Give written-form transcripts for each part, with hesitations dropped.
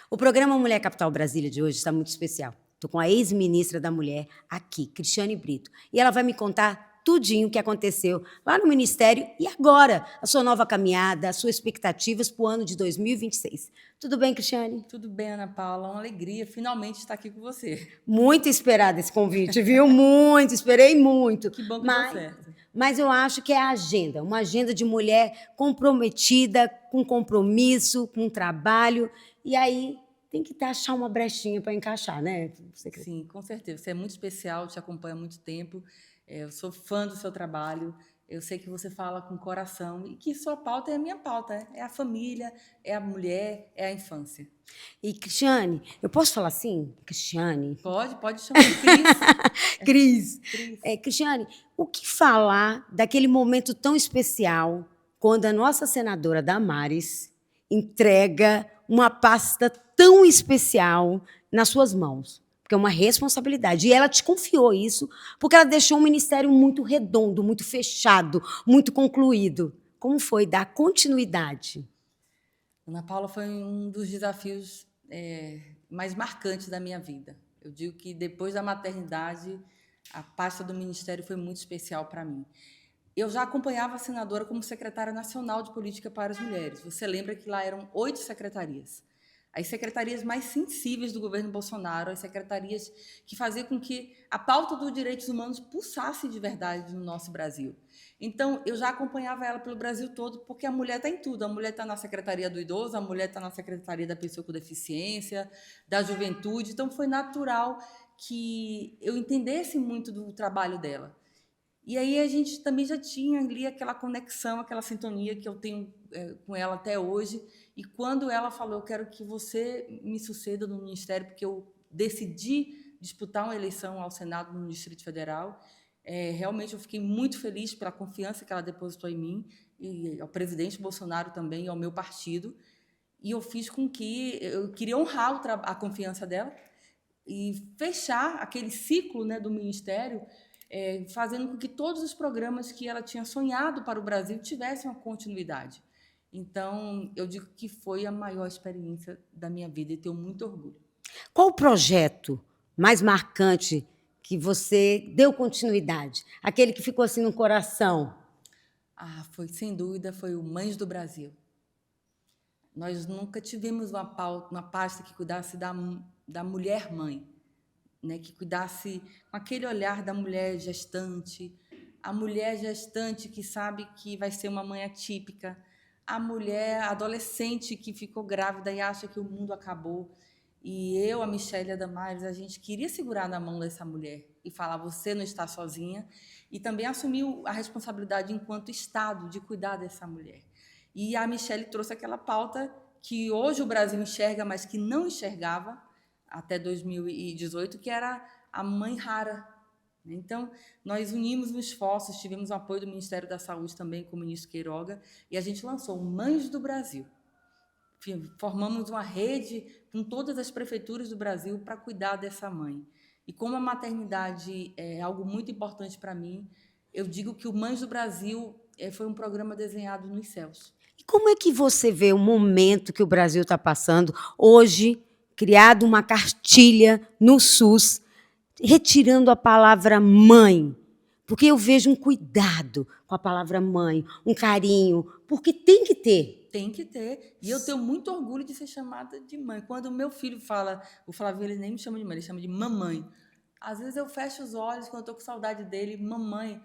O programa Mulher Capital Brasília de hoje está muito especial. Estou com a ex-ministra da Mulher aqui, Cristiane Brito. E ela vai me contar tudinho o que aconteceu lá no Ministério e agora, a sua nova caminhada, as suas expectativas para o ano de 2026. Tudo bem, Cristiane? Tudo bem, Ana Paula. Uma alegria finalmente estar aqui com você. Muito esperado esse convite, viu? Muito, esperei muito. Que bom que deu certo. Mas eu acho que é a agenda, uma agenda de mulher comprometida, com compromisso, com trabalho. E aí tem que achar uma brechinha para encaixar, né? Sim, com certeza. Você é muito especial, te acompanho há muito tempo. Eu sou fã do seu trabalho. Eu sei que você fala com coração e que sua pauta é a minha pauta. É a família, é a mulher, é a infância. E, Cristiane, eu posso falar assim? Cristiane? Pode chamar de Cris. Cris. Cristiane, o que falar daquele momento tão especial quando a nossa senadora Damares entrega uma pasta tão especial nas suas mãos? Porque é uma responsabilidade. E ela te confiou isso porque ela deixou um ministério muito redondo, muito fechado, muito concluído. Como foi dar continuidade? Ana Paula, foi um dos desafios mais marcantes da minha vida. Eu digo que depois da maternidade, a pasta do ministério foi muito especial para mim. Eu já acompanhava a senadora como secretária nacional de política para as mulheres. Você lembra que lá eram 8 secretarias. As secretarias mais sensíveis do governo Bolsonaro, as secretarias que faziam com que a pauta dos direitos humanos pulsasse de verdade no nosso Brasil. Então, eu já acompanhava ela pelo Brasil todo, porque a mulher está em tudo. A mulher está na Secretaria do Idoso, a mulher está na Secretaria da Pessoa com Deficiência, da Juventude. Então, foi natural que eu entendesse muito do trabalho dela. E aí a gente também já tinha ali aquela conexão, aquela sintonia que eu tenho com ela até hoje. E quando ela falou, eu quero que você me suceda no Ministério, porque eu decidi disputar uma eleição ao Senado no Distrito Federal, realmente eu fiquei muito feliz pela confiança que ela depositou em mim, e ao presidente Bolsonaro também, e ao meu partido. E eu fiz com que eu queria honrar a confiança dela e fechar aquele ciclo, né, do Ministério, fazendo com que todos os programas que ela tinha sonhado para o Brasil tivessem uma continuidade. Então, eu digo que foi a maior experiência da minha vida e tenho muito orgulho. Qual o projeto mais marcante que você deu continuidade? Aquele que ficou assim no coração? Sem dúvida, foi o Mães do Brasil. Nós nunca tivemos uma pasta que cuidasse da mulher-mãe, né, que cuidasse com aquele olhar da mulher gestante, a mulher gestante que sabe que vai ser uma mãe atípica, a mulher adolescente que ficou grávida e acha que o mundo acabou. E eu, a Michelle Damares, a gente queria segurar na mão dessa mulher e falar, você não está sozinha, e também assumiu a responsabilidade enquanto Estado de cuidar dessa mulher. E a Michelle trouxe aquela pauta que hoje o Brasil enxerga, mas que não enxergava, até 2018, que era a mãe rara. Então, nós unimos os esforços, tivemos o apoio do Ministério da Saúde também, com o ministro Queiroga, e a gente lançou o Mães do Brasil. Formamos uma rede com todas as prefeituras do Brasil para cuidar dessa mãe. E como a maternidade é algo muito importante para mim, eu digo que o Mães do Brasil foi um programa desenhado nos céus. E como é que você vê o momento que o Brasil está passando hoje, criado uma cartilha no SUS, retirando a palavra mãe? Porque eu vejo um cuidado com a palavra mãe, um carinho, porque tem que ter. Tem que ter. E eu tenho muito orgulho de ser chamada de mãe. Quando o meu filho fala, o Flávio, ele nem me chama de mãe, ele chama de mamãe. Às vezes eu fecho os olhos quando eu estou com saudade dele, mamãe.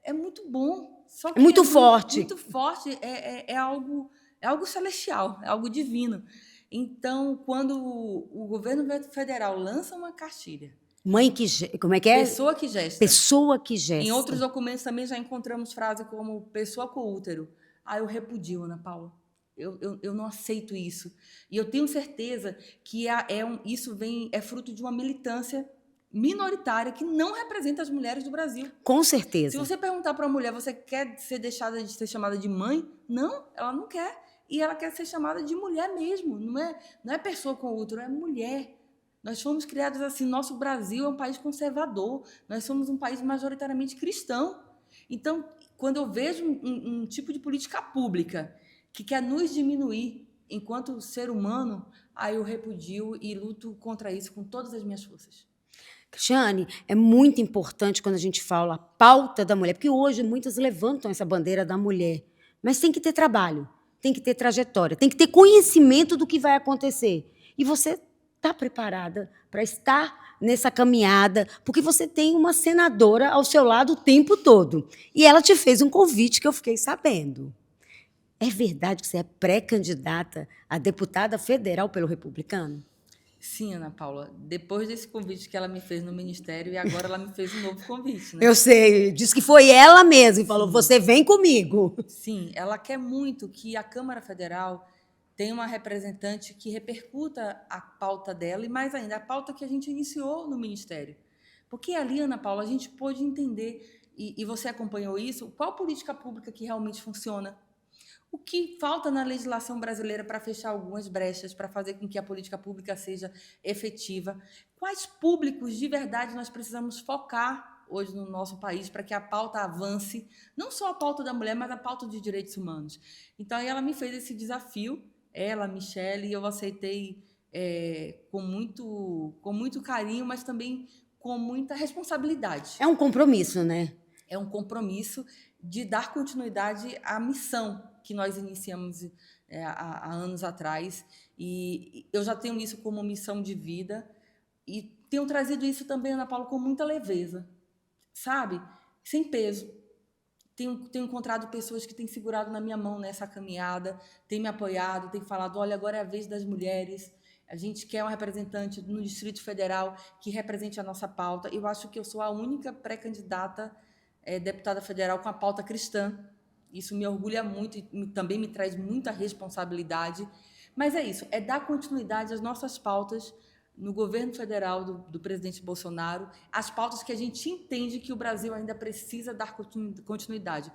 É muito bom. Só que é muito forte. Muito forte. É algo celestial, é algo divino. Então, quando o governo federal lança uma cartilha, mãe que... Como é que é? Pessoa que gesta. Pessoa que gesta. Em outros documentos também já encontramos frase como pessoa com útero. Eu repudio, Ana Paula. Eu não aceito isso. E eu tenho certeza que isso é fruto de uma militância minoritária que não representa as mulheres do Brasil. Com certeza. Se você perguntar para uma mulher, você quer deixada de ser chamada de mãe? Não, ela não quer. E ela quer ser chamada de mulher mesmo. Não é pessoa com útero, é mulher. Nós fomos criados assim. Nosso Brasil é um país conservador. Nós somos um país majoritariamente cristão. Então, quando eu vejo um tipo de política pública que quer nos diminuir enquanto ser humano, aí eu repudio e luto contra isso com todas as minhas forças. Cristiane, é muito importante quando a gente fala a pauta da mulher, porque hoje muitas levantam essa bandeira da mulher, mas tem que ter trabalho, tem que ter trajetória, tem que ter conhecimento do que vai acontecer. E você está preparada para estar nessa caminhada, porque você tem uma senadora ao seu lado o tempo todo. E ela te fez um convite que eu fiquei sabendo. É verdade que você é pré-candidata a deputada federal pelo Republicano? Sim, Ana Paula. Depois desse convite que ela me fez no Ministério, e agora ela me fez um novo convite, né? Eu sei, disse que foi ela mesma e falou, Sim. você vem comigo. Sim, ela quer muito que a Câmara Federal tenha uma representante que repercuta a pauta dela e, mais ainda, a pauta que a gente iniciou no Ministério. Porque ali, Ana Paula, a gente pôde entender, e você acompanhou isso, qual política pública que realmente funciona. O que falta na legislação brasileira para fechar algumas brechas, para fazer com que a política pública seja efetiva? Quais públicos de verdade nós precisamos focar hoje no nosso país para que a pauta avance, não só a pauta da mulher, mas a pauta de direitos humanos? Então, aí ela me fez esse desafio, ela, Michele, e eu aceitei com muito carinho, mas também com muita responsabilidade. É um compromisso, né? É um compromisso de dar continuidade à missão que nós iniciamos há anos atrás. E eu já tenho isso como missão de vida e tenho trazido isso também, Ana Paula, com muita leveza, sabe? Sem peso. Tenho encontrado pessoas que têm segurado na minha mão nessa caminhada, têm me apoiado, têm falado, olha, agora é a vez das mulheres, a gente quer uma representante no Distrito Federal que represente a nossa pauta. Eu acho que eu sou a única pré-candidata deputada federal com a pauta cristã. Isso me orgulha muito e também me traz muita responsabilidade. Mas é isso, é dar continuidade às nossas pautas no governo federal do presidente Bolsonaro, as pautas que a gente entende que o Brasil ainda precisa dar continuidade.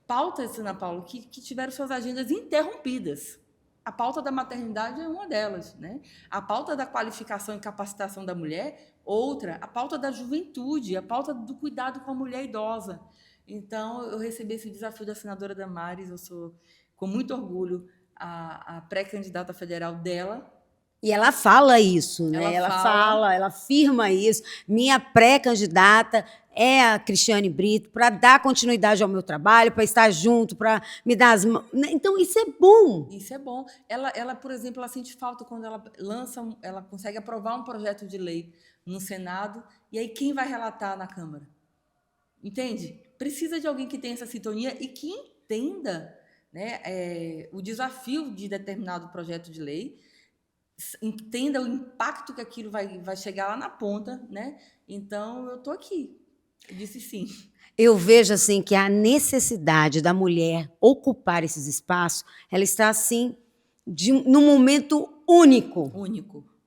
Pautas, Ana Paula, que tiveram suas agendas interrompidas. A pauta da maternidade é uma delas, né? A pauta da qualificação e capacitação da mulher, outra. A pauta da juventude, a pauta do cuidado com a mulher idosa. Então, eu recebi esse desafio da senadora Damares, eu sou, com muito orgulho, a pré-candidata federal dela. E ela fala isso, né? Ela afirma isso. Minha pré-candidata é a Cristiane Brito, para dar continuidade ao meu trabalho, para estar junto, para me dar as mãos. Então, isso é bom. Isso é bom. Ela, por exemplo, ela sente falta quando ela consegue aprovar um projeto de lei no Senado, e aí quem vai relatar na Câmara? Entende? Precisa de alguém que tenha essa sintonia e que entenda, né, o desafio de determinado projeto de lei, entenda o impacto que aquilo vai chegar lá na ponta, né? Então, eu estou aqui. Eu disse sim. Eu vejo assim que a necessidade da mulher ocupar esses espaços, ela está assim num momento único.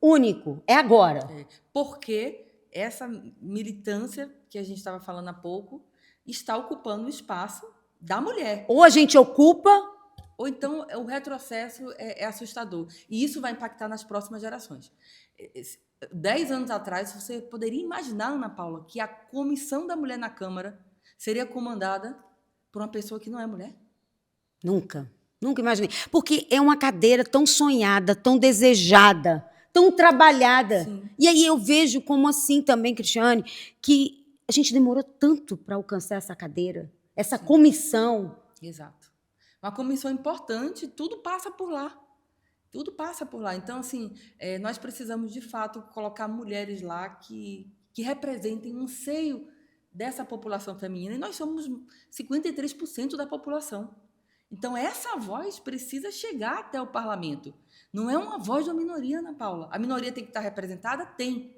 Único. É agora. Porque essa militância que a gente estava falando há pouco está ocupando o espaço da mulher. Ou a gente ocupa, ou então o retrocesso é assustador. E isso vai impactar nas próximas gerações. 10 anos atrás, você poderia imaginar, Ana Paula, que a comissão da mulher na Câmara seria comandada por uma pessoa que não é mulher? Nunca imaginei. Porque é uma cadeira tão sonhada, tão desejada, tão trabalhada. Sim. E aí eu vejo como assim também, Cristiane, que a gente demorou tanto para alcançar essa cadeira, essa Sim. Comissão. Exato. Uma comissão importante, tudo passa por lá. Tudo passa por lá. Então, assim, nós precisamos, de fato, colocar mulheres lá que representem um seio dessa população feminina. E nós somos 53% da população. Então, essa voz precisa chegar até o parlamento. Não é uma voz da minoria, Ana Paula. A minoria tem que estar representada? Tem.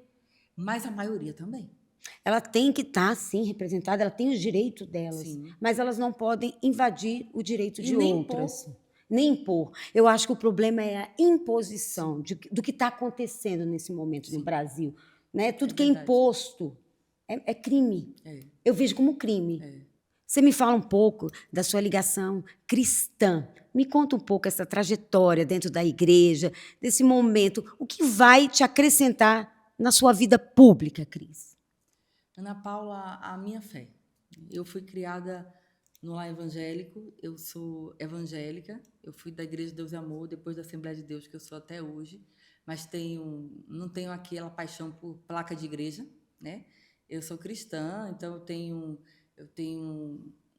Mas a maioria também. Ela tem que estar, sim, representada, ela tem os direitos delas. Sim. Mas elas não podem invadir o direito de nem outras. Nem impor. Eu acho que o problema é a imposição do que está acontecendo nesse momento no Brasil. Né? Tudo que é imposto é crime. Eu vejo como crime. Você me fala um pouco da sua ligação cristã. Me conta um pouco essa trajetória dentro da igreja, desse momento. O que vai te acrescentar na sua vida pública, Cris? Ana Paula, a minha fé. Eu fui criada no lar evangélico, eu sou evangélica, eu fui da Igreja de Deus e Amor, depois da Assembleia de Deus, que eu sou até hoje, mas não tenho aquela paixão por placa de igreja, né? Eu sou cristã, então eu tenho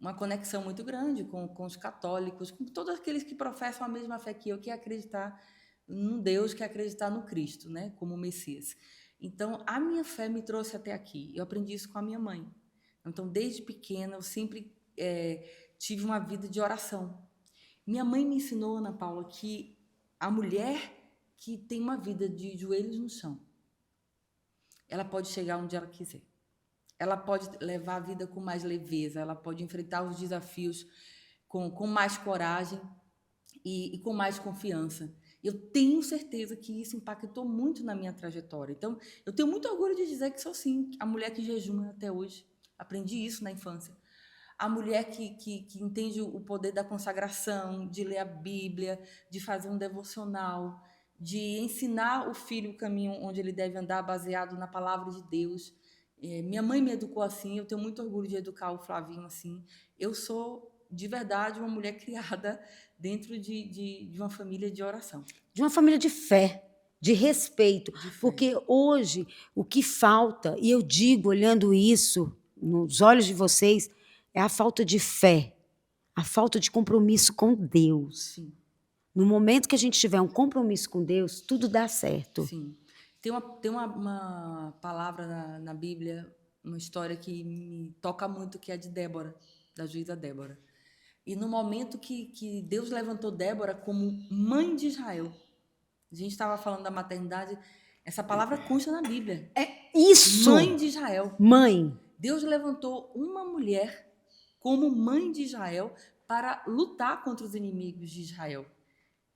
uma conexão muito grande com os católicos, com todos aqueles que professam a mesma fé que eu, que é acreditar num Deus, que é acreditar no Cristo, né? Como Messias. Então, a minha fé me trouxe até aqui. Eu aprendi isso com a minha mãe. Então, desde pequena, eu sempre tive uma vida de oração. Minha mãe me ensinou, Ana Paula, que a mulher que tem uma vida de joelhos no chão, ela pode chegar onde ela quiser. Ela pode levar a vida com mais leveza, ela pode enfrentar os desafios com mais coragem e com mais confiança. Eu tenho certeza que isso impactou muito na minha trajetória. Então, eu tenho muito orgulho de dizer que sou, sim, a mulher que jejuma até hoje. Aprendi isso na infância. A mulher que entende o poder da consagração, de ler a Bíblia, de fazer um devocional, de ensinar o filho o caminho onde ele deve andar, baseado na palavra de Deus. Minha mãe me educou assim, eu tenho muito orgulho de educar o Flavinho assim. Eu sou, de verdade, uma mulher criada dentro de uma família de oração. De uma família de fé, de respeito. De fé. Porque hoje o que falta, e eu digo, olhando isso nos olhos de vocês, é a falta de fé, a falta de compromisso com Deus. Sim. No momento que a gente tiver um compromisso com Deus, tudo dá certo. Sim. Tem uma palavra na Bíblia, uma história que me toca muito, que é de Débora, da juíza Débora. E no momento que Deus levantou Débora como mãe de Israel, a gente estava falando da maternidade, essa palavra consta na Bíblia. É isso! Mãe de Israel. Mãe. Deus levantou uma mulher como mãe de Israel para lutar contra os inimigos de Israel.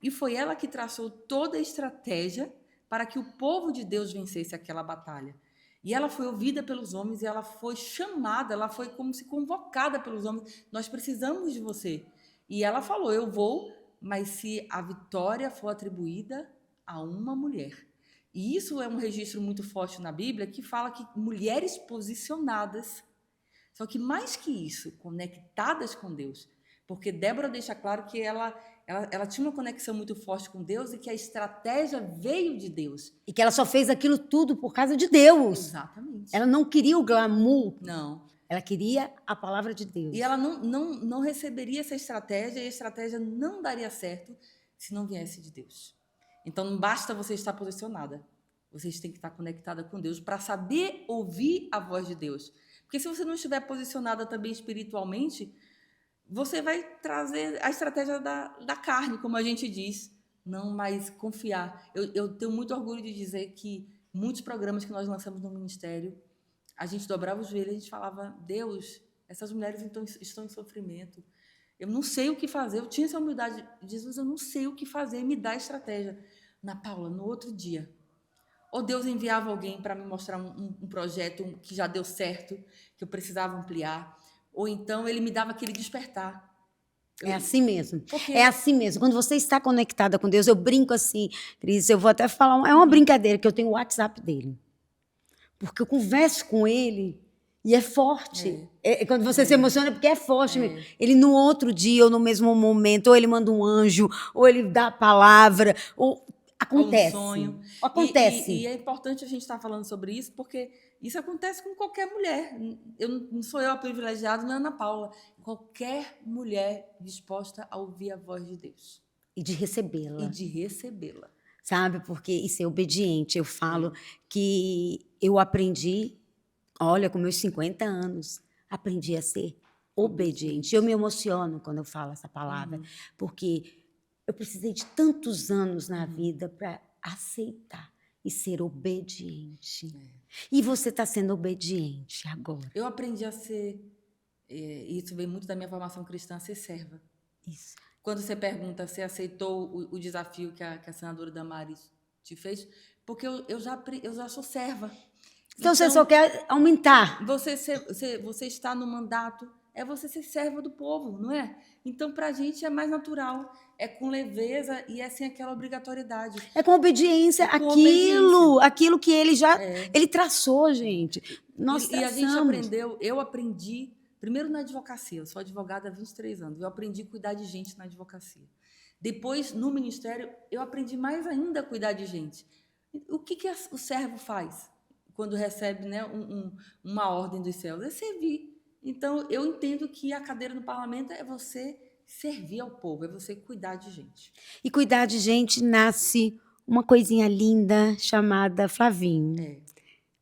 E foi ela que traçou toda a estratégia para que o povo de Deus vencesse aquela batalha. E ela foi ouvida pelos homens e ela foi chamada, ela foi como se convocada pelos homens. Nós precisamos de você. E ela falou, eu vou, mas se a vitória for atribuída a uma mulher. E isso é um registro muito forte na Bíblia que fala que mulheres posicionadas, só que mais que isso, conectadas com Deus. Porque Débora deixa claro que ela tinha uma conexão muito forte com Deus e que a estratégia veio de Deus. E que ela só fez aquilo tudo por causa de Deus. Exatamente. Ela não queria o glamour. Não. Ela queria a palavra de Deus. E ela não receberia essa estratégia e a estratégia não daria certo se não viesse de Deus. Então, não basta você estar posicionada. Vocês têm que estar conectada com Deus para saber ouvir a voz de Deus. Porque se você não estiver posicionada também espiritualmente, você vai trazer a estratégia da carne, como a gente diz, não mais confiar. Eu tenho muito orgulho de dizer que muitos programas que nós lançamos no ministério, a gente dobrava os joelhos e a gente falava, Deus, essas mulheres estão em sofrimento. Eu não sei o que fazer. Eu tinha essa humildade. Jesus, eu não sei o que fazer, me dá estratégia. Ana Paula, no outro dia, ou Deus enviava alguém para me mostrar um projeto que já deu certo, que eu precisava ampliar, ou então ele me dava aquele despertar. É assim mesmo. Porque... É assim mesmo. Quando você está conectada com Deus, eu brinco assim, Cris, eu vou até falar, é uma brincadeira que eu tenho o WhatsApp dele. Porque eu converso com ele e é forte. Quando você se emociona, é porque é forte mesmo. Ele no outro dia, ou no mesmo momento, ou ele manda um anjo, ou ele dá a palavra, ou acontece. Um sonho. Acontece. E é importante a gente estar falando sobre isso, porque isso acontece com qualquer mulher. Não sou eu a privilegiada, não é Ana Paula. Qualquer mulher disposta a ouvir a voz de Deus. E de recebê-la. E de recebê-la. Sabe? Porque isso é obediente. Eu falo que eu aprendi, olha, com meus 50 anos, aprendi a ser obediente. Eu me emociono quando eu falo essa palavra, porque eu precisei de tantos anos na vida para aceitar e ser obediente. E você está sendo obediente agora. Eu aprendi a ser, isso vem muito da minha formação cristã, a ser serva. Isso. Quando você pergunta se aceitou o desafio que a senadora Damares te fez, porque eu já sou serva. Então você só quer aumentar. Você está no mandato é você ser serva do povo, não é? Então, para a gente é mais natural, é com leveza e é sem aquela obrigatoriedade. É com obediência, É com obediência. aquilo que ele traçou, gente. Nós E a gente traçamos. aprendeu, eu aprendi, primeiro na advocacia, eu sou advogada há 23 anos, eu aprendi a cuidar de gente na advocacia. Depois, no ministério, eu aprendi mais ainda a cuidar de gente. O que o servo faz quando recebe, né, uma ordem dos céus? É servir. Então, eu entendo que a cadeira no parlamento é você servir ao povo, é você cuidar de gente. E cuidar de gente nasce uma coisinha linda chamada Flavinho.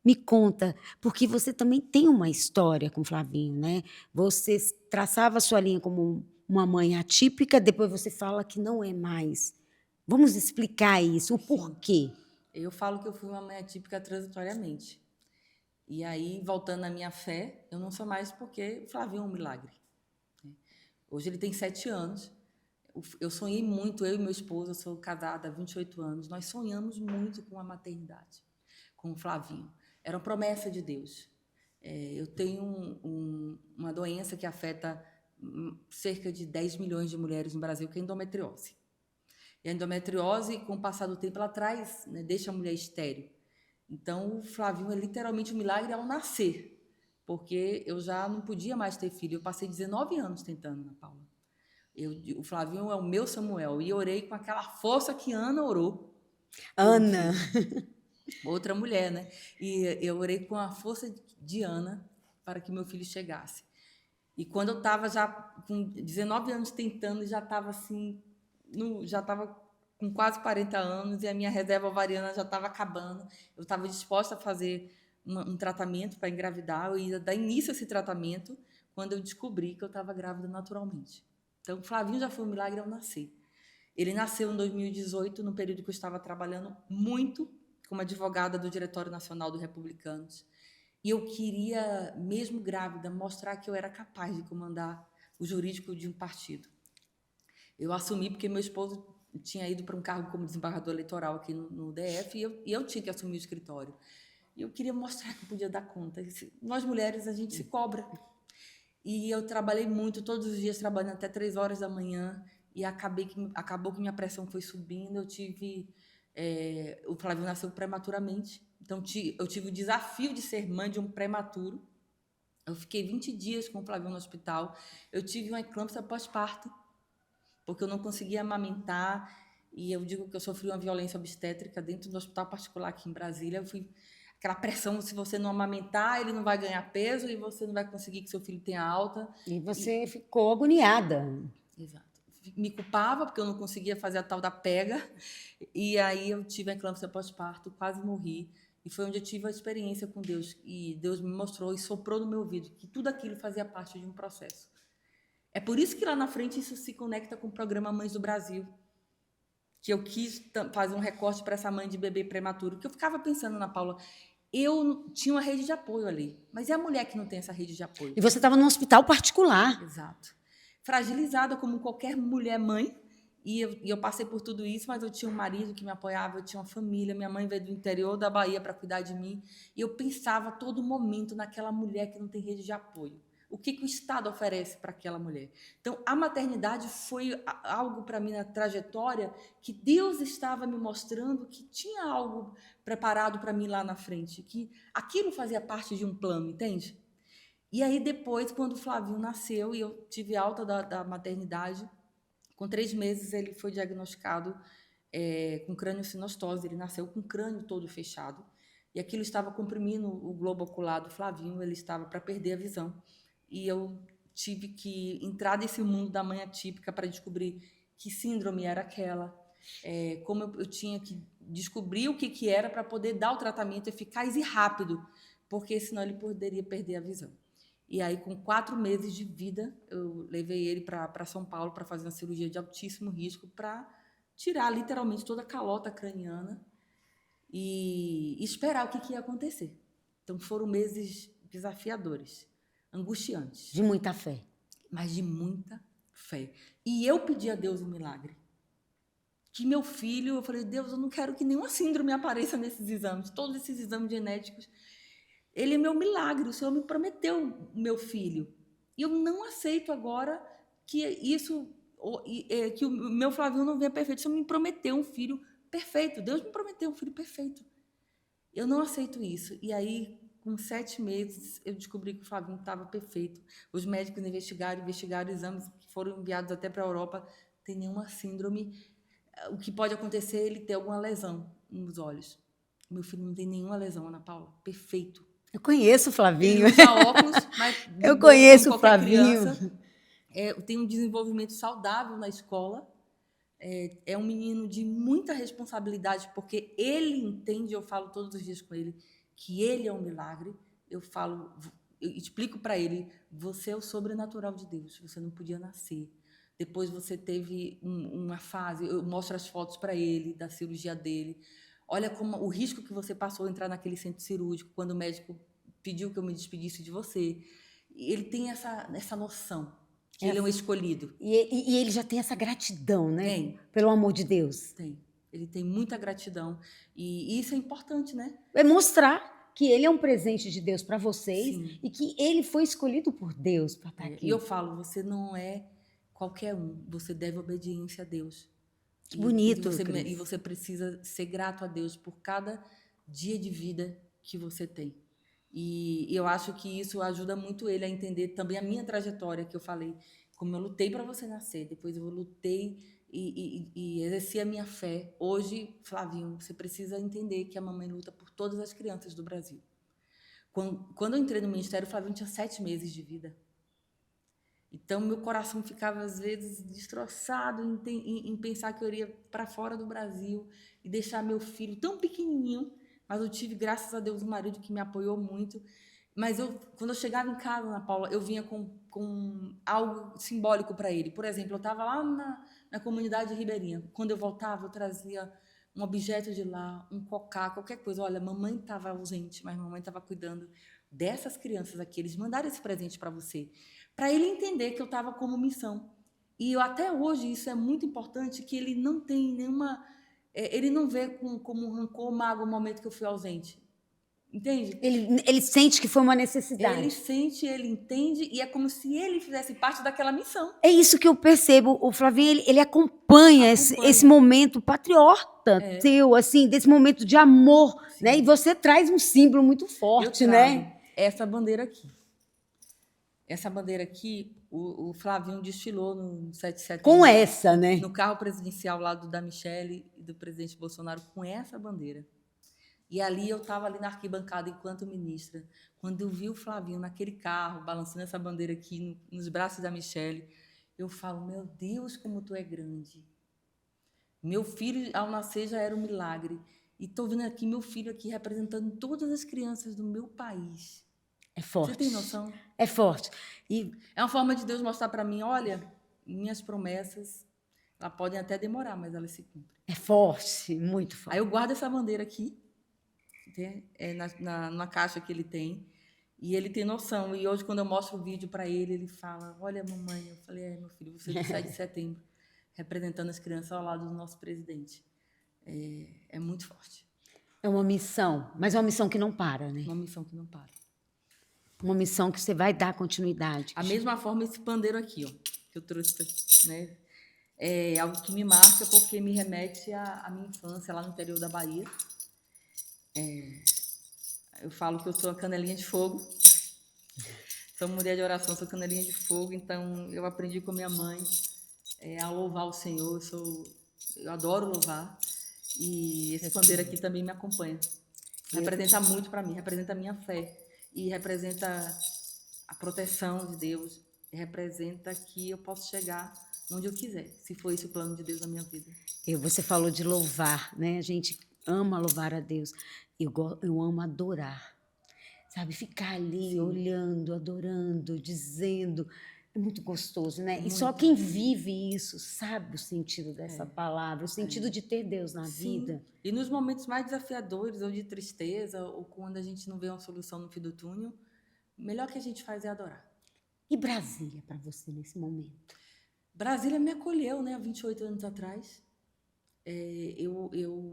Me conta, porque você também tem uma história com Flavinho, né? Você traçava a sua linha como uma mãe atípica, depois você fala que não é mais. Vamos explicar isso, o porquê. Eu falo que eu fui uma mãe atípica transitoriamente. E aí, voltando à minha fé, eu não sou mais porque o Flavinho é um milagre. Hoje ele tem 7 anos. Eu sonhei muito, eu e meu esposo, eu sou casada há 28 anos, nós sonhamos muito com a maternidade, com o Flavinho. Era uma promessa de Deus. Eu tenho uma doença que afeta cerca de 10 milhões de mulheres no Brasil, que é a endometriose. E a endometriose, com o passar do tempo, ela traz, né, deixa a mulher estéril. Então, o Flavinho é literalmente um milagre ao nascer, porque eu já não podia mais ter filho. Eu passei 19 anos tentando, Ana Paula. O Flavinho é o meu Samuel. E orei com aquela força que Ana orou. Ana. Outra mulher, né? E eu orei com a força de Ana para que meu filho chegasse. E quando eu estava já com 19 anos tentando, já estava assim, já estava com quase 40 anos e a minha reserva ovariana já estava acabando. Eu estava disposta a fazer um tratamento para engravidar. Eu ia dar início a esse tratamento quando eu descobri que eu estava grávida naturalmente. Então, o Flavinho já foi um milagre ao nascer. Ele nasceu em 2018, no período que eu estava trabalhando muito como advogada do Diretório Nacional dos Republicanos. E eu queria, mesmo grávida, mostrar que eu era capaz de comandar o jurídico de um partido. Eu assumi porque meu esposo tinha ido para um cargo como desembargador eleitoral aqui no DF e eu tinha que assumir o escritório. E eu queria mostrar que eu podia dar conta. Nós mulheres, a gente se cobra. E eu trabalhei muito, todos os dias trabalhando até 3 horas da manhã, e acabou que minha pressão foi subindo. O Flavinho nasceu prematuramente, então eu tive o desafio de ser mãe de um prematuro. Eu fiquei 20 dias com o Flavinho no hospital. Eu tive uma eclâmpsia pós-parto, porque eu não conseguia amamentar, e eu digo que eu sofri uma violência obstétrica dentro do hospital particular aqui em Brasília. Aquela pressão, se você não amamentar, ele não vai ganhar peso e você não vai conseguir que seu filho tenha alta. E você ficou agoniada. Exato. Me culpava porque eu não conseguia fazer a tal da pega. E aí eu tive a eclâmpsia pós-parto, quase morri. E foi onde eu tive a experiência com Deus. E Deus me mostrou e soprou no meu ouvido que tudo aquilo fazia parte de um processo. É por isso que lá na frente isso se conecta com o programa Mães do Brasil, que eu quis fazer um recorte para essa mãe de bebê prematuro, que eu ficava pensando, Ana Paula, eu tinha uma rede de apoio ali, mas e a mulher que não tem essa rede de apoio? E você estava num hospital particular. Exato. Fragilizada como qualquer mulher mãe, e eu passei por tudo isso, mas eu tinha um marido que me apoiava, eu tinha uma família, minha mãe veio do interior da Bahia para cuidar de mim, e eu pensava a todo momento naquela mulher que não tem rede de apoio. O que o Estado oferece para aquela mulher? Então, a maternidade foi algo para mim na trajetória que Deus estava me mostrando que tinha algo preparado para mim lá na frente, que aquilo fazia parte de um plano, entende? E aí, depois, quando o Flavinho nasceu e eu tive alta da maternidade, com 3 meses ele foi diagnosticado com crâniosinostose. Ele nasceu com o crânio todo fechado e aquilo estava comprimindo o globo ocular do Flavinho, ele estava para perder a visão. E eu tive que entrar nesse mundo da mãe atípica para descobrir que síndrome era aquela, como eu tinha que descobrir o que era para poder dar o tratamento eficaz e rápido, porque senão ele poderia perder a visão. E aí, com 4 meses de vida, eu levei ele para São Paulo para fazer uma cirurgia de altíssimo risco para tirar literalmente toda a calota craniana e esperar o que ia acontecer. Então, foram meses desafiadores, angustiantes. De muita fé. Mas de muita fé. E eu pedi a Deus um milagre. Que meu filho, eu falei, Deus, eu não quero que nenhuma síndrome apareça nesses exames, todos esses exames genéticos. Ele é meu milagre, o Senhor me prometeu o meu filho. E eu não aceito agora que que o meu Flavinho não venha perfeito. O Senhor me prometeu um filho perfeito. Deus me prometeu um filho perfeito. Eu não aceito isso. E aí, com 7 meses, eu descobri que o Flavinho estava perfeito. Os médicos investigaram exames que foram enviados até para a Europa. Tem nenhuma síndrome. O que pode acontecer é ele ter alguma lesão nos olhos. Meu filho não tem nenhuma lesão, Ana Paula. Perfeito. Eu conheço o Ele Flavinho. usa óculos, mas de Eu boa, conheço como o qualquer Flavinho. criança. Tem um desenvolvimento saudável na escola. É um menino de muita responsabilidade, porque ele entende, eu falo todos os dias com ele, que ele é um milagre. Eu explico para ele, você é o sobrenatural de Deus, você não podia nascer. Depois você teve uma fase, eu mostro as fotos para ele, da cirurgia dele. Olha como o risco que você passou a entrar naquele centro cirúrgico, quando o médico pediu que eu me despedisse de você. Ele tem essa noção, que ele é um escolhido. E ele já tem essa gratidão, né? Tem. Pelo amor de Deus. Tem. Ele tem muita gratidão. E isso é importante, né? É mostrar que ele é um presente de Deus para vocês. Sim. E que ele foi escolhido por Deus para estar aqui. E eu falo, você não é qualquer um. Você deve obediência a Deus. Que bonito, e você precisa ser grato a Deus por cada dia de vida que você tem. E eu acho que isso ajuda muito ele a entender também a minha trajetória, que eu falei, como eu lutei para você nascer, depois eu lutei e exerci a minha fé. Hoje, Flavinho, você precisa entender que a mamãe luta por todas as crianças do Brasil. Quando eu entrei no ministério, o Flavinho tinha 7 meses de vida. Então, meu coração ficava, às vezes, destroçado em pensar que eu iria para fora do Brasil e deixar meu filho tão pequenininho. Mas eu tive, graças a Deus, um marido que me apoiou muito. Mas quando eu chegava em casa, Ana Paula, eu vinha com algo simbólico para ele. Por exemplo, eu estava lá na comunidade ribeirinha. Quando eu voltava, eu trazia um objeto de lá, um cocá, qualquer coisa. Olha, mamãe estava ausente, mas mamãe estava cuidando dessas crianças aqui. Eles mandaram esse presente para você. Para ele entender que eu estava como missão. E até hoje isso é muito importante, que ele não tem nenhuma... ele não vê como rancor, mágoa o momento que eu fui ausente. Entende? Ele sente que foi uma necessidade. Ele sente, ele entende, e é como se ele fizesse parte daquela missão. É isso que eu percebo. O Flavinho, ele acompanha esse momento patriota teu, assim, desse momento de amor, né? E você traz um símbolo muito forte, né? Essa bandeira aqui. Essa bandeira aqui, o Flavinho desfilou no 7 de setembro. Com essa, né? No carro presidencial lá da Michelle e do presidente Bolsonaro, com essa bandeira. E ali eu estava ali na arquibancada enquanto ministra. Quando eu vi o Flavinho naquele carro, balançando essa bandeira aqui nos braços da Michelle, eu falo, meu Deus, como tu é grande. Meu filho, ao nascer, já era um milagre. E estou vendo aqui meu filho aqui representando todas as crianças do meu país. É forte. Você tem noção? É forte. E é uma forma de Deus mostrar para mim, olha, minhas promessas, elas podem até demorar, mas elas se cumprem. É forte, muito forte. Aí eu guardo essa bandeira aqui, na caixa que ele tem, e ele tem noção. E hoje, quando eu mostro o vídeo para ele, ele fala, olha, mamãe, eu falei, meu filho, você é do 7 de setembro, representando as crianças ao lado do nosso presidente. É muito forte. É uma missão, mas é uma missão que não para, né? Uma missão que não para. Uma missão que você vai dar continuidade. A mesma forma, esse pandeiro aqui, ó, que eu trouxe, né? É algo que me marca porque me remete à minha infância lá no interior da Bahia. Eu falo que eu sou a canelinha de fogo. Sou mulher de oração, sou canelinha de fogo. Então, eu aprendi com minha mãe a louvar o Senhor. Eu adoro louvar. E esse pandeiro aqui também me acompanha. Representa muito para mim, representa a minha fé. E representa a proteção de Deus. Representa que eu posso chegar onde eu quiser, se for esse o plano de Deus na minha vida. Você falou de louvar, né? A gente ama louvar a Deus. Eu amo adorar. Sabe, ficar ali olhando, adorando, dizendo. É muito gostoso, né? E só quem vive isso sabe o sentido dessa palavra, o sentido de ter Deus na vida. E nos momentos mais desafiadores, ou de tristeza, ou quando a gente não vê uma solução no fim do túnel, o melhor que a gente faz é adorar. E Brasília para você nesse momento? Brasília me acolheu, né, há 28 anos atrás.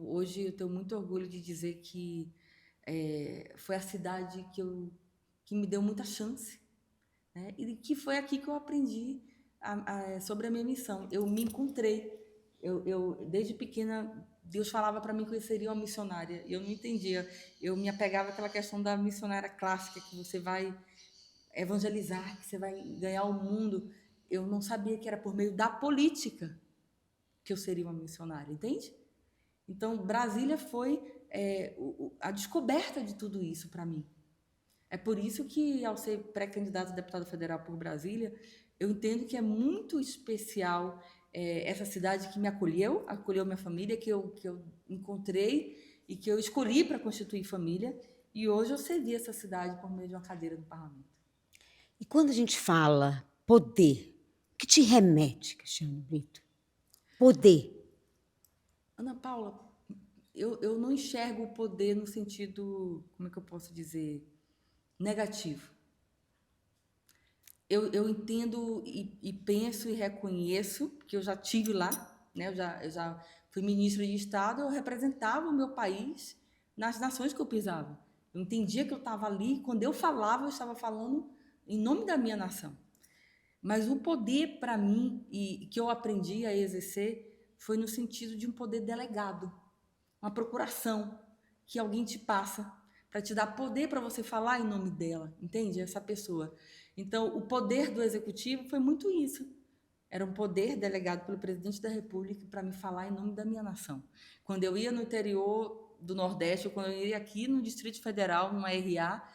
Hoje eu tenho muito orgulho de dizer que foi a cidade que me deu muita chance. né? E que foi aqui que eu aprendi sobre a minha missão. Eu me encontrei. Desde pequena, Deus falava para mim que eu seria uma missionária. E eu não entendia. Eu me apegava àquela questão da missionária clássica, que você vai evangelizar, que você vai ganhar o mundo. Eu não sabia que era por meio da política que eu seria uma missionária, entende? Então, Brasília foi a descoberta de tudo isso para mim. É por isso que, ao ser pré-candidato a deputado federal por Brasília, eu entendo que é muito especial essa cidade que me acolheu minha família, que eu encontrei e que eu escolhi para constituir família. E hoje eu servi essa cidade por meio de uma cadeira no parlamento. E quando a gente fala poder, o que te remete, Cristiane Brito? Poder. Ana Paula, eu não enxergo o poder no sentido, como é que eu posso dizer, negativo. Eu entendo e penso e reconheço que eu já estive lá, né? Eu já fui ministra de Estado, eu representava o meu país nas nações que eu pisava. Eu entendia que eu estava ali, quando eu falava, eu estava falando em nome da minha nação. Mas o poder, para mim, e que eu aprendi a exercer, foi no sentido de um poder delegado, uma procuração que alguém te passa para te dar poder para você falar em nome dela, entende? Essa pessoa. Então, o poder do executivo foi muito isso. Era um poder delegado pelo presidente da República para me falar em nome da minha nação. Quando eu ia no interior do Nordeste, ou quando eu ia aqui no Distrito Federal, numa RA,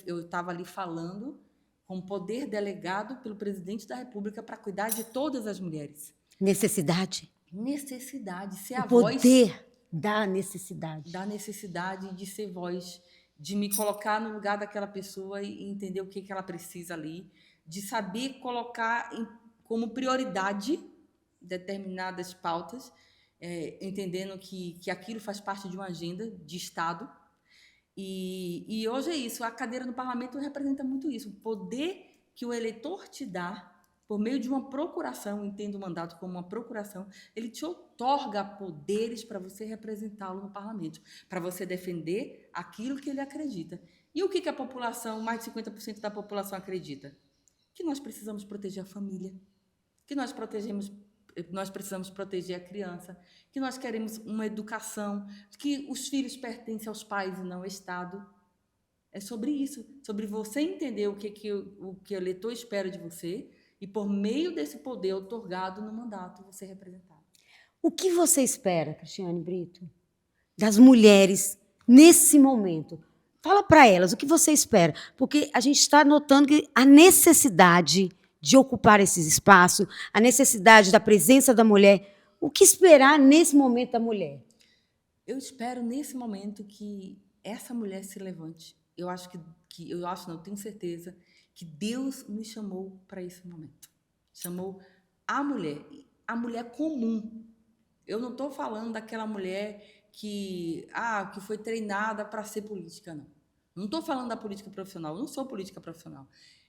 eu estava ali falando com poder delegado pelo presidente da República para cuidar de todas as mulheres. Necessidade. Necessidade, ser O a voz poder da necessidade. da necessidade de ser voz, de me colocar no lugar daquela pessoa e entender o que ela precisa ali, de saber colocar como prioridade determinadas pautas, entendendo que aquilo faz parte de uma agenda de Estado. E hoje é isso, a cadeira no parlamento representa muito isso, o poder que o eleitor te dá por meio de uma procuração, entendo o mandato como uma procuração, ele te outorga poderes para você representá-lo no parlamento, para você defender aquilo que ele acredita. E o que a população, mais de 50% da população acredita? Que nós precisamos proteger a família, que nós precisamos proteger a criança, que nós queremos uma educação, que os filhos pertencem aos pais e não ao Estado. É sobre isso, sobre você entender o que o eleitor espera de você e, por meio desse poder outorgado no mandato, você representar. O que você espera, Cristiane Brito, das mulheres nesse momento? Fala para elas o que você espera, porque a gente está notando que a necessidade de ocupar esses espaços, a necessidade da presença da mulher. O que esperar nesse momento da mulher? Eu espero, nesse momento, que essa mulher se levante. Eu tenho certeza que Deus nos chamou para esse momento. Chamou a mulher comum. Eu não estou falando daquela mulher que foi treinada para ser política, não. Não estou falando da política profissional, eu não sou política profissional.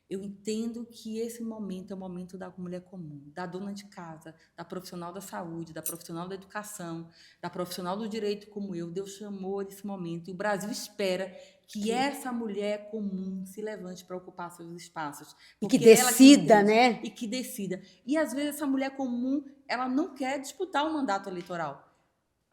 Eu entendo que esse momento é o momento da mulher comum, da dona de casa, da profissional da saúde, da profissional da educação, da profissional do direito como eu. Deus chamou esse momento e o Brasil espera que essa mulher comum se levante para ocupar seus espaços. E que decida, né? E que decida. E, às vezes, essa mulher comum, ela não quer disputar um mandato eleitoral.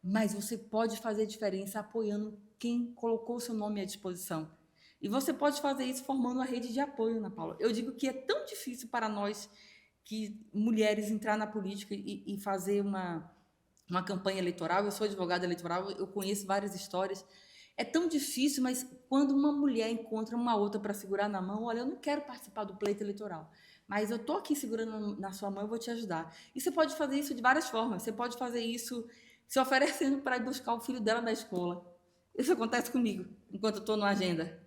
Mas você pode fazer diferença apoiando quem colocou o seu nome à disposição. E você pode fazer isso formando uma rede de apoio, Ana Paula. Eu digo que é tão difícil para nós, mulheres, entrar na política e fazer uma campanha eleitoral. Eu sou advogada eleitoral, eu conheço várias histórias. É tão difícil, mas quando uma mulher encontra uma outra para segurar na mão, olha, eu não quero participar do pleito eleitoral, mas eu estou aqui segurando na sua mão, eu vou te ajudar. E você pode fazer isso de várias formas. Você pode fazer isso se oferecendo para ir buscar o filho dela na escola. Isso acontece comigo, enquanto eu estou na agenda.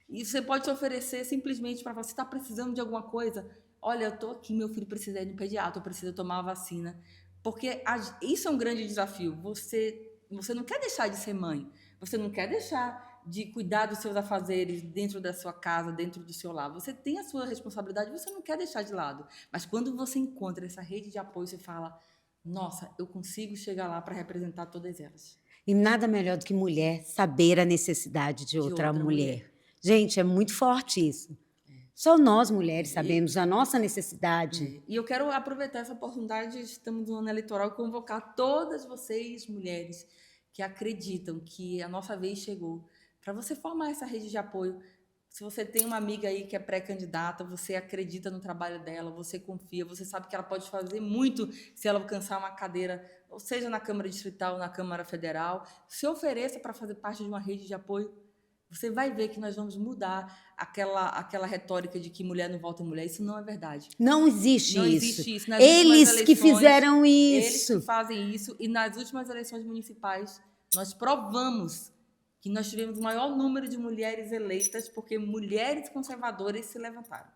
E você pode se oferecer simplesmente para você está precisando de alguma coisa. Olha, eu estou aqui, meu filho precisa ir no pediatra, eu preciso tomar a vacina. Porque isso é um grande desafio. Você não quer deixar de ser mãe. Você não quer deixar de cuidar dos seus afazeres dentro da sua casa, dentro do seu lar. Você tem a sua responsabilidade, você não quer deixar de lado. Mas quando você encontra essa rede de apoio, você fala, nossa, eu consigo chegar lá para representar todas elas. E nada melhor do que mulher saber a necessidade de outra mulher. Gente, é muito forte isso. Só nós, mulheres, sabemos a nossa necessidade. E eu quero aproveitar essa oportunidade, estamos no ano eleitoral, e convocar todas vocês, mulheres, que acreditam que a nossa vez chegou, para você formar essa rede de apoio. Se você tem uma amiga aí que é pré-candidata, você acredita no trabalho dela, você confia, você sabe que ela pode fazer muito se ela alcançar uma cadeira, ou seja na Câmara Distrital ou na Câmara Federal, se ofereça para fazer parte de uma rede de apoio. Você vai ver que nós vamos mudar aquela retórica de que mulher não vota em mulher. Isso não é verdade. Não existe Não isso. existe isso. Nas Eles últimas que eleições, fizeram Eles isso. que fazem isso. E nas últimas eleições municipais, nós provamos que nós tivemos o maior número de mulheres eleitas porque mulheres conservadoras se levantaram.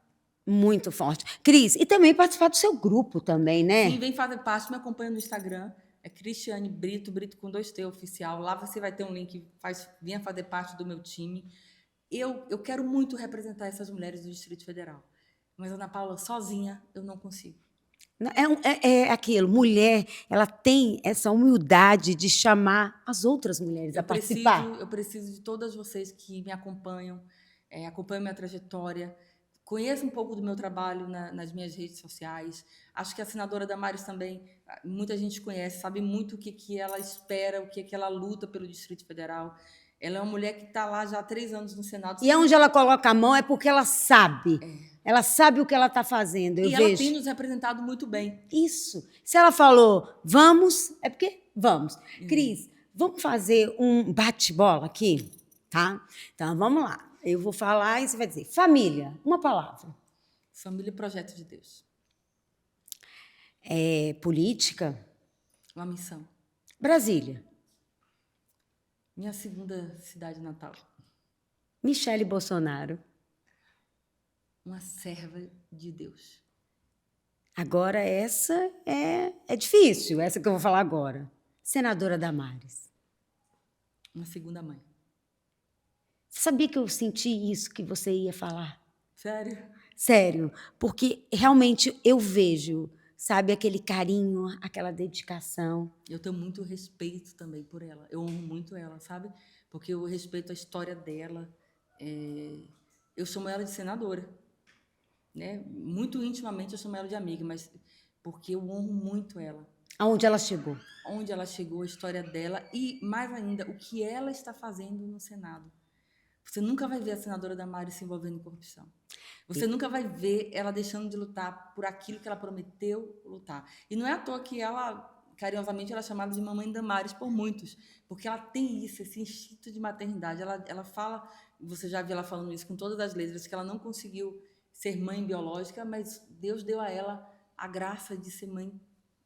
Muito forte. Cris, e também participar do seu grupo também, né? Sim, vem fazer parte, me acompanha no Instagram. É Cristiane Brito, Brito com 2T oficial. Lá você vai ter um link, venha fazer parte do meu time. Eu quero muito representar essas mulheres do Distrito Federal. Mas, Ana Paula, sozinha eu não consigo. É aquilo, mulher, ela tem essa humildade de chamar as outras mulheres a participar. Eu preciso de todas vocês que me acompanham, acompanham minha trajetória, conheçam um pouco do meu trabalho nas minhas redes sociais. Acho que a senadora Damares também, muita gente conhece, sabe muito o que ela espera, o que ela luta pelo Distrito Federal. Ela é uma mulher que está lá já há 3 anos no Senado. E onde ela coloca a mão é porque ela sabe. Ela sabe o que ela está fazendo. E ela tem nos representado muito bem. Isso. Se ela falou, vamos, é porque vamos. Cris, vamos fazer um bate-bola aqui, tá? Então, vamos lá. Eu vou falar e você vai dizer, família, uma palavra. Família e projeto de Deus. Política. Uma missão. Brasília. Minha segunda cidade natal. Michele Bolsonaro. Uma serva de Deus. Agora, essa é difícil, essa que eu vou falar agora. Senadora Damares. Uma segunda mãe. Você sabia que eu senti isso que você ia falar? Sério? Sério, porque realmente eu vejo, sabe, aquele carinho, aquela dedicação. Eu tenho muito respeito também por ela. Eu amo muito ela, sabe? Porque eu respeito a história dela. Eu chamo ela de senadora. Né? Muito intimamente eu chamo ela de amiga, mas porque eu honro muito ela. Aonde ela chegou? Onde ela chegou, a história dela e, mais ainda, o que ela está fazendo no Senado. Você nunca vai ver a senadora Damares se envolvendo em corrupção. Você nunca vai ver ela deixando de lutar por aquilo que ela prometeu lutar. E não é à toa que ela, carinhosamente, ela é chamada de Mamãe Damares por muitos, porque ela tem isso, esse instinto de maternidade. Ela fala, você já viu ela falando isso com todas as letras, que ela não conseguiu ser mãe biológica, mas Deus deu a ela a graça de ser mãe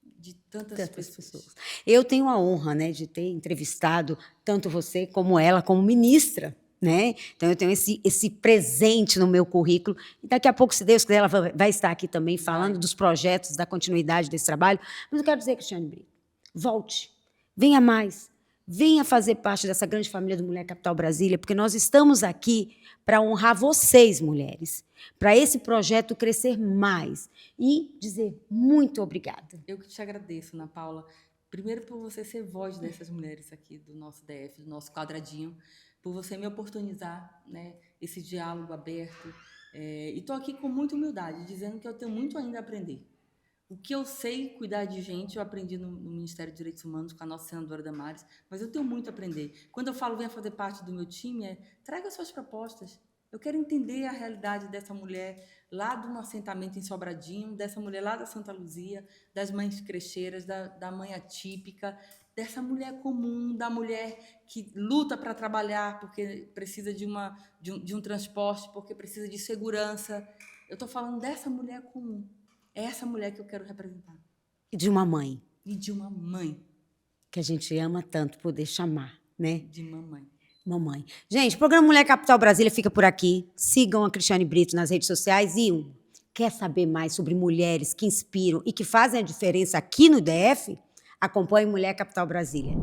de tantas pessoas. Eu tenho a honra, né, de ter entrevistado tanto você como ela, como ministra. Né? Então, eu tenho esse presente no meu currículo. E daqui a pouco, se Deus quiser, ela vai estar aqui também falando dos projetos, da continuidade desse trabalho. Mas eu quero dizer, Cristiane Brito, volte, venha mais, venha fazer parte dessa grande família do Mulher Capital Brasília, porque nós estamos aqui para honrar vocês, mulheres, para esse projeto crescer mais e dizer muito obrigada. Eu que te agradeço, Ana Paula. Primeiro, por você ser voz dessas mulheres aqui do nosso DF, do nosso quadradinho, por você me oportunizar, né, esse diálogo aberto. E estou aqui com muita humildade, dizendo que eu tenho muito ainda a aprender. O que eu sei cuidar de gente, eu aprendi no Ministério dos Direitos Humanos com a nossa senadora Damares, mas eu tenho muito a aprender. Quando eu falo, venha fazer parte do meu time, traga suas propostas. Eu quero entender a realidade dessa mulher lá de um assentamento em Sobradinho, dessa mulher lá da Santa Luzia, das mães crecheiras, da mãe atípica, dessa mulher comum, da mulher que luta para trabalhar porque precisa de um transporte, porque precisa de segurança. Eu estou falando dessa mulher comum. É essa mulher que eu quero representar. E de uma mãe. E de uma mãe. Que a gente ama tanto poder chamar, né? De mamãe. Mamãe. Gente, o programa Mulher Capital Brasília fica por aqui. Sigam a Cristiane Brito nas redes sociais. E quer saber mais sobre mulheres que inspiram e que fazem a diferença aqui no DF? Acompanhe Mulher Capital Brasília.